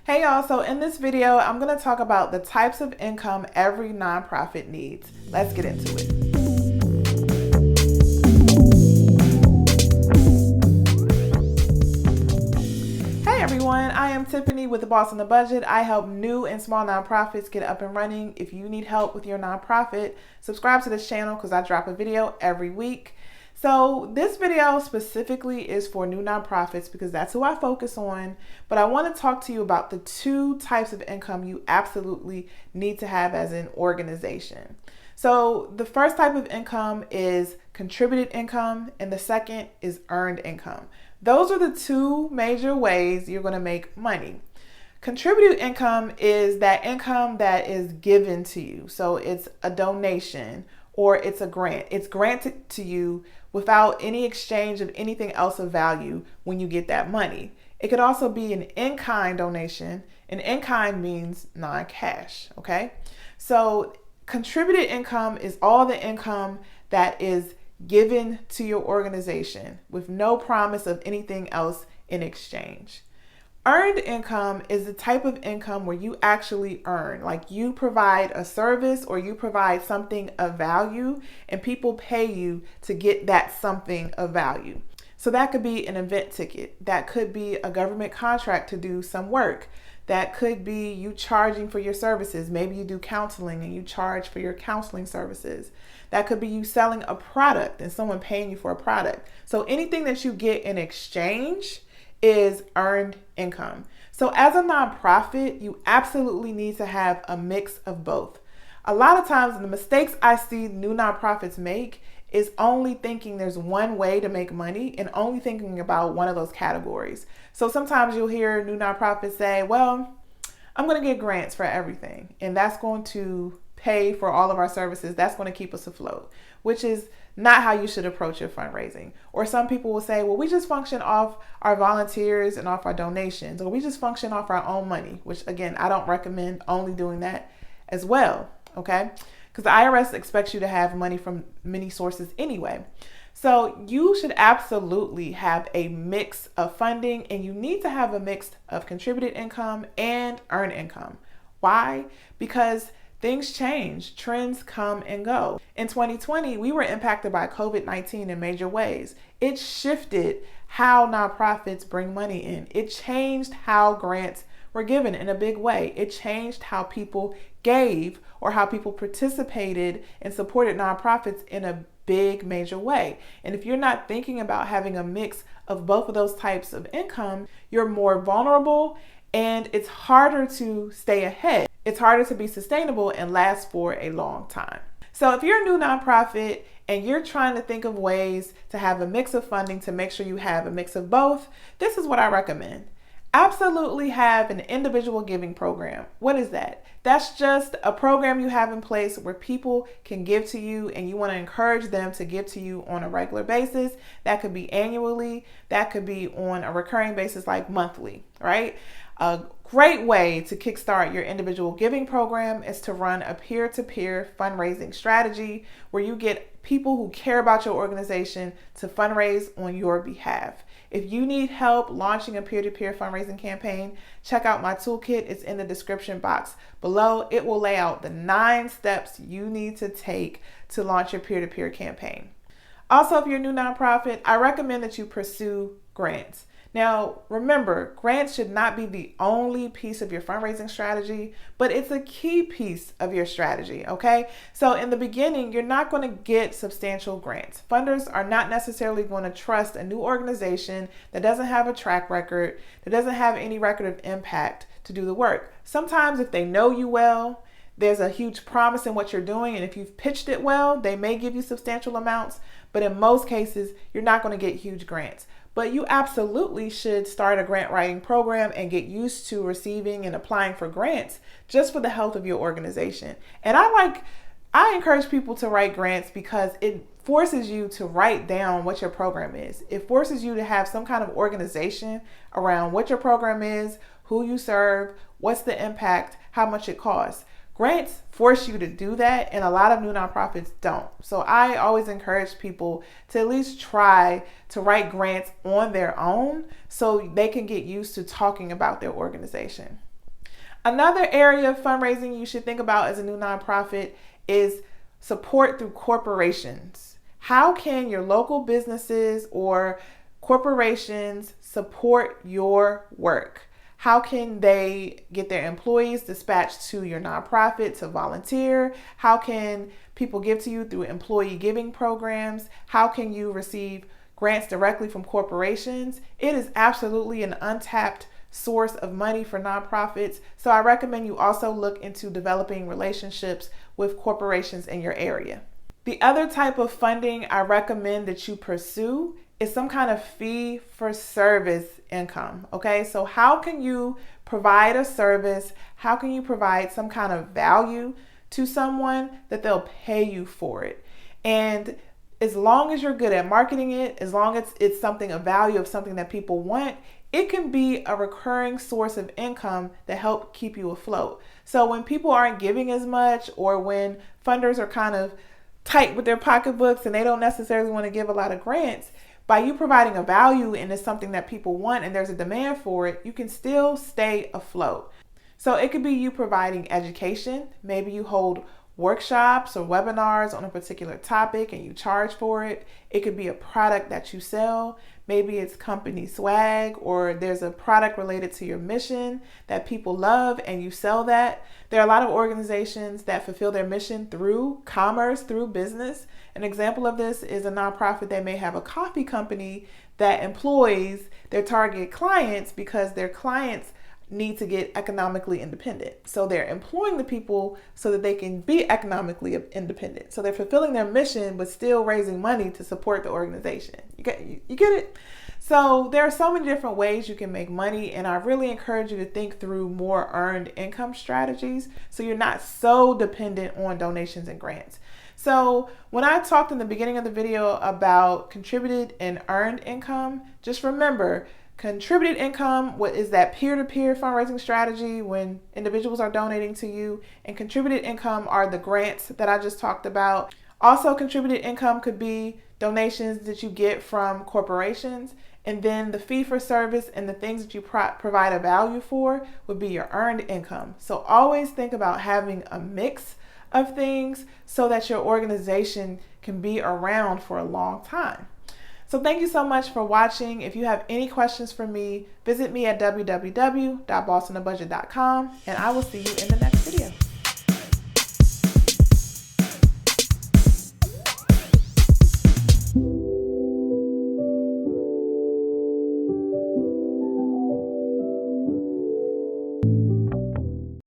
Hey y'all, so in this video, I'm going to talk about the types of income every nonprofit needs. Let's get into it. Hey everyone, I am Tiffany with The Boss on the Budget. I help new and small nonprofits get up and running. If you need help with your nonprofit, subscribe to this channel because I drop a video every week. So this video specifically is for new nonprofits because that's who I focus on, but I want to talk to you about the two types of income you absolutely need to have as an organization. So the first type of income is contributed income and the second is earned income. Those are the two major ways you're going to make money. Contributed income is that income that is given to you. So it's a donation or it's a grant. It's granted to you without any exchange of anything else of value when you get that money. It could also be an in-kind donation. An in-kind means non-cash, okay? So contributed income is all the income that is given to your organization with no promise of anything else in exchange. Earned income is the type of income where you actually earn, like you provide a service or you provide something of value and people pay you to get that something of value. So that could be an event ticket. That could be a government contract to do some work. That could be you charging for your services. Maybe you do counseling and you charge for your counseling services. That could be you selling a product and someone paying you for a product. So anything that you get in exchange is earned income. So as a nonprofit, you absolutely need to have a mix of both. A lot of times the mistakes I see new nonprofits make is only thinking there's one way to make money and only thinking about one of those categories. So sometimes you'll hear new nonprofits say, well, I'm going to get grants for everything and that's going to pay for all of our services. That's going to keep us afloat, which is not how you should approach your fundraising. Or some people will say, well, we just function off our volunteers and off our donations, or we just function off our own money, which again, I don't recommend only doing that as well, okay? Because the IRS expects you to have money from many sources anyway. So you should absolutely have a mix of funding and you need to have a mix of contributed income and earned income. Why? Because things change, trends come and go. In 2020, we were impacted by COVID-19 in major ways. It shifted how nonprofits bring money in. It changed how grants were given in a big way. It changed how people gave or how people participated and supported nonprofits in a big major way. And if you're not thinking about having a mix of both of those types of income, you're more vulnerable and it's harder to stay ahead. It's harder to be sustainable and last for a long time. So if you're a new nonprofit and you're trying to think of ways to have a mix of funding to make sure you have a mix of both, this is what I recommend. Absolutely have an individual giving program. What is that? That's just a program you have in place where people can give to you and you want to encourage them to give to you on a regular basis. That could be annually, that could be on a recurring basis like monthly, right? A great way to kickstart your individual giving program is to run a peer-to-peer fundraising strategy where you get people who care about your organization to fundraise on your behalf. If you need help launching a peer-to-peer fundraising campaign, check out my toolkit. It's in the description box below. It will lay out the 9 steps you need to take to launch your peer-to-peer campaign. Also, if you're a new nonprofit, I recommend that you pursue grants. Now, remember, grants should not be the only piece of your fundraising strategy, but it's a key piece of your strategy, okay? So in the beginning, you're not going to get substantial grants. Funders are not necessarily going to trust a new organization that doesn't have a track record, that doesn't have any record of impact to do the work. Sometimes if they know you well, there's a huge promise in what you're doing, and if you've pitched it well, they may give you substantial amounts, but in most cases, you're not going to get huge grants. But you absolutely should start a grant writing program and get used to receiving and applying for grants just for the health of your organization. And I encourage people to write grants because it forces you to write down what your program is. It forces you to have some kind of organization around what your program is, who you serve, what's the impact, how much it costs. Grants force you to do that, and a lot of new nonprofits don't. So I always encourage people to at least try to write grants on their own so they can get used to talking about their organization. Another area of fundraising you should think about as a new nonprofit is support through corporations. How can your local businesses or corporations support your work? How can they get their employees dispatched to your nonprofit to volunteer? How can people give to you through employee giving programs? How can you receive grants directly from corporations? It is absolutely an untapped source of money for nonprofits. So I recommend you also look into developing relationships with corporations in your area. The other type of funding I recommend that you pursue is some kind of fee for service income. Okay, so how can you provide a service? How can you provide some kind of value to someone that they'll pay you for it? And as long as you're good at marketing it, as long as it's something of value, of something that people want, it can be a recurring source of income that help keep you afloat. So when people aren't giving as much, or when funders are kind of tight with their pocketbooks and they don't necessarily want to give a lot of grants, by you providing a value and it's something that people want and there's a demand for it, you can still stay afloat. So it could be you providing education. Maybe you hold workshops or webinars on a particular topic and you charge for it. It could be a product that you sell. Maybe it's company swag, or there's a product related to your mission that people love and you sell that. There are a lot of organizations that fulfill their mission through commerce, through business. An example of this is a nonprofit that may have a coffee company that employs their target clients because their clients need to get economically independent. So they're employing the people so that they can be economically independent. So they're fulfilling their mission, but still raising money to support the organization. You get it? So there are so many different ways you can make money, and I really encourage you to think through more earned income strategies so you're not so dependent on donations and grants. So when I talked in the beginning of the video about contributed and earned income, just remember, contributed income is that peer-to-peer fundraising strategy when individuals are donating to you, and contributed income are the grants that I just talked about. Also, contributed income could be donations that you get from corporations, and then the fee for service and the things that you provide a value for would be your earned income. So always think about having a mix of things so that your organization can be around for a long time. So thank you so much for watching. If you have any questions for me, visit me at www.bossonabudget.com, and I will see you in the next video.